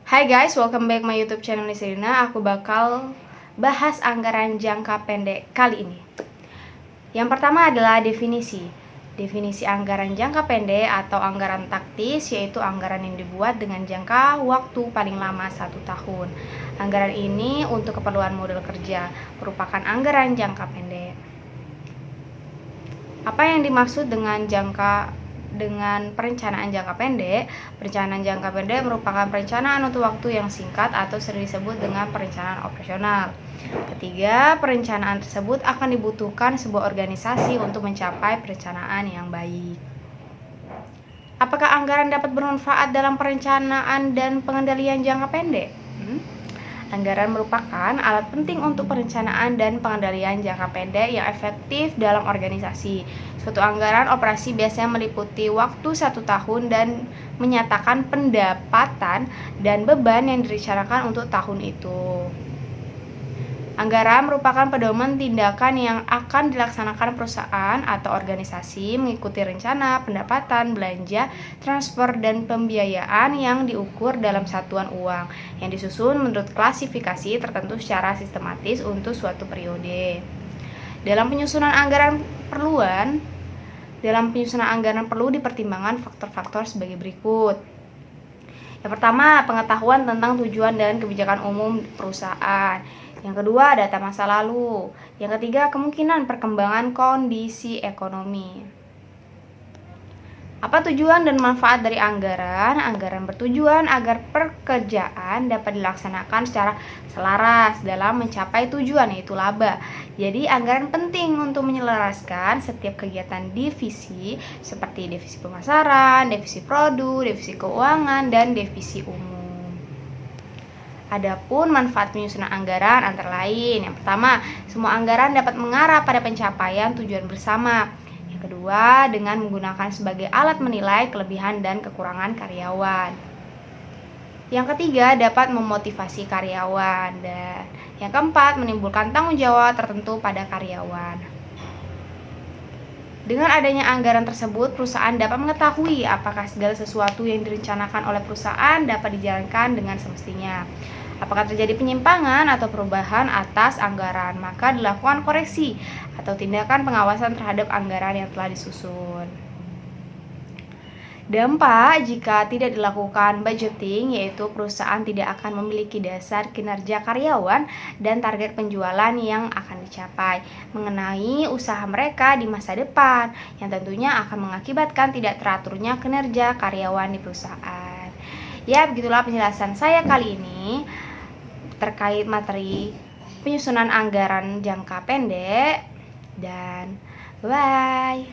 Hai guys, welcome back my YouTube channel Nisrina. Aku bakal bahas anggaran jangka pendek kali ini. Yang pertama adalah definisi. Definisi anggaran jangka pendek atau anggaran taktis yaitu anggaran yang dibuat dengan jangka waktu paling lama 1 tahun. Anggaran ini untuk keperluan modal kerja, merupakan anggaran jangka pendek. Apa yang dimaksud dengan perencanaan jangka pendek? Perencanaan jangka pendek merupakan perencanaan untuk waktu yang singkat atau sering disebut dengan perencanaan operasional. Ketiga, perencanaan tersebut akan dibutuhkan sebuah organisasi untuk mencapai perencanaan yang baik. Apakah anggaran dapat bermanfaat dalam perencanaan dan pengendalian jangka pendek? Anggaran merupakan alat penting untuk perencanaan dan pengendalian jangka pendek yang efektif dalam organisasi. Suatu anggaran operasi biasanya meliputi waktu 1 tahun dan menyatakan pendapatan dan beban yang direncanakan untuk tahun itu. Anggaran merupakan pedoman tindakan yang akan dilaksanakan perusahaan atau organisasi mengikuti rencana, pendapatan, belanja, transfer, dan pembiayaan yang diukur dalam satuan uang yang disusun menurut klasifikasi tertentu secara sistematis untuk suatu periode. Dalam penyusunan anggaran perlu dipertimbangkan faktor-faktor sebagai berikut. Yang pertama, pengetahuan tentang tujuan dan kebijakan umum perusahaan. Yang kedua, data masa lalu. Yang ketiga, kemungkinan perkembangan kondisi ekonomi. Apa tujuan dan manfaat dari anggaran? Anggaran bertujuan agar pekerjaan dapat dilaksanakan secara selaras dalam mencapai tujuan, yaitu laba. Jadi, anggaran penting untuk menyelaraskan setiap kegiatan divisi seperti divisi pemasaran, divisi produk, divisi keuangan, dan divisi umum. Adapun manfaat penyusunan anggaran antara lain, yang pertama, semua anggaran dapat mengarah pada pencapaian tujuan bersama. Yang kedua, dengan menggunakan sebagai alat menilai kelebihan dan kekurangan karyawan. Yang ketiga, dapat memotivasi karyawan. Dan yang keempat, menimbulkan tanggung jawab tertentu pada karyawan. Dengan adanya anggaran tersebut, perusahaan dapat mengetahui apakah segala sesuatu yang direncanakan oleh perusahaan dapat dijalankan dengan semestinya. Apakah terjadi penyimpangan atau perubahan atas anggaran, maka dilakukan koreksi atau tindakan pengawasan terhadap anggaran yang telah disusun. Dampak jika tidak dilakukan budgeting, yaitu perusahaan tidak akan memiliki dasar kinerja karyawan dan target penjualan yang akan dicapai mengenai usaha mereka di masa depan, yang tentunya akan mengakibatkan tidak teraturnya kinerja karyawan di perusahaan. Ya, begitulah penjelasan saya kali ini terkait materi penyusunan anggaran jangka pendek, dan bye.